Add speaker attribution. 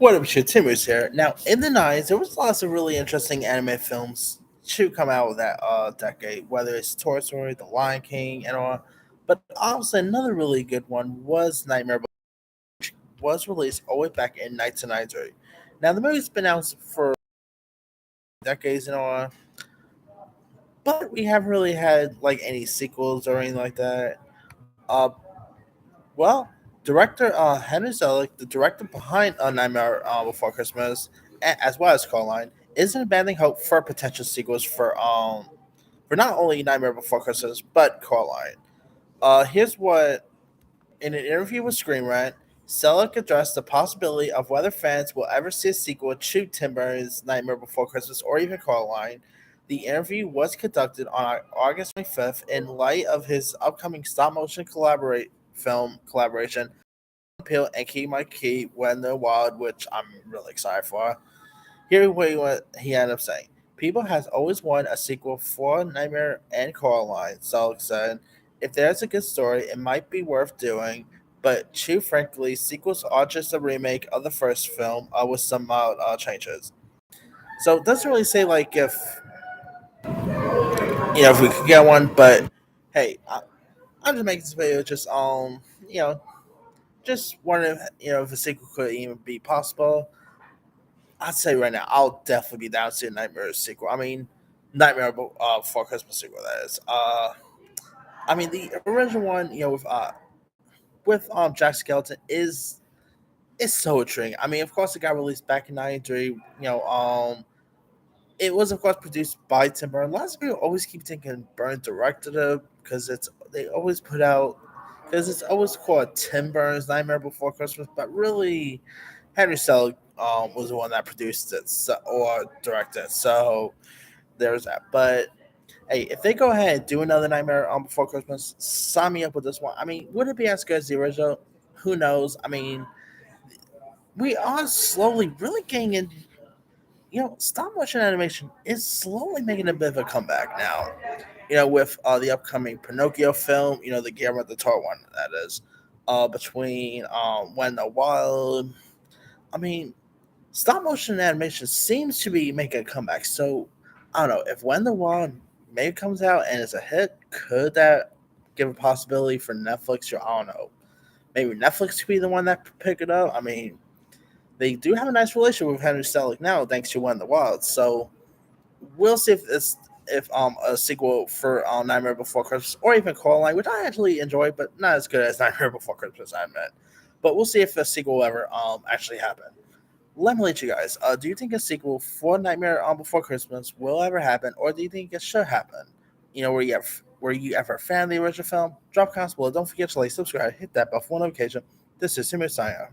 Speaker 1: What up, shit? Timmy's here. Now, in the 90s, there was lots of really interesting anime films to come out of that decade, whether it's Toy Story, The Lion King, and all. But also, another really good one was Nightmare Before, was released all the way back in 1993. Now, the movie's been out for decades and all, but we haven't really had like any sequels or anything like that. Well, director Henry Selick, the director behind Nightmare Before Christmas, as well as Coraline, isn't abandoning hope for potential sequels for not only Nightmare Before Christmas but Coraline. Here's what in an interview with Screen Rant, Selick addressed the possibility of whether fans will ever see a sequel to Tim Burton's Nightmare Before Christmas or even Coraline. The interview was conducted on August 25th in light of his upcoming stop motion collaborate film collaboration Peel and Key My Key When They're Wild, which I'm really excited for. Here what he ended up saying. People has always wanted a sequel for Nightmare and Coraline, Selig said. If there's a good story, it might be worth doing, but too frankly, sequels are just a remake of the first film with some mild changes. So it doesn't really say like if if we could get one, but hey, I'm just making this video just just wondering if a sequel could even be possible. I'd say right now, I'll definitely be down to see a Nightmare sequel. I mean, Nightmare Before Christmas sequel. That is. I mean, the original one, with Jack Skeleton is so intriguing. I mean, of course, it got released back in '93. It was of course produced by Tim Burton. Lots of people always keep thinking Burton directed it because it's they always put out because it's always called Tim Burton's Nightmare Before Christmas, but really Henry Selick was the one that produced it or directed it. So there's that. But hey, if they go ahead and do another Nightmare Before Christmas, sign me up with this one. I mean, would it be as good as the original? Who knows? I mean, we are slowly really getting in. Stop motion animation is slowly making a bit of a comeback now. With the upcoming Pinocchio film, the Guillermo del Toro one, that is, between When the Wild. I mean, stop motion animation seems to be making a comeback. So I don't know if When the Wild maybe comes out and is a hit, could that give a possibility for Netflix? Or I don't know. Maybe Netflix could be the one that pick it up. I mean, they do have a nice relationship with Henry Selick now, thanks to When the Wild. So we'll see if a sequel for Nightmare Before Christmas or even Coraline, which I actually enjoyed, but not as good as Nightmare Before Christmas, I admit. But we'll see if a sequel will ever actually happen. Let me let you guys. Do you think a sequel for Nightmare Before Christmas will ever happen, or do you think it should happen? Were you ever a fan of the original film? Drop comments below. Don't forget to like, subscribe, hit that bell for notification. This is Simon Saya.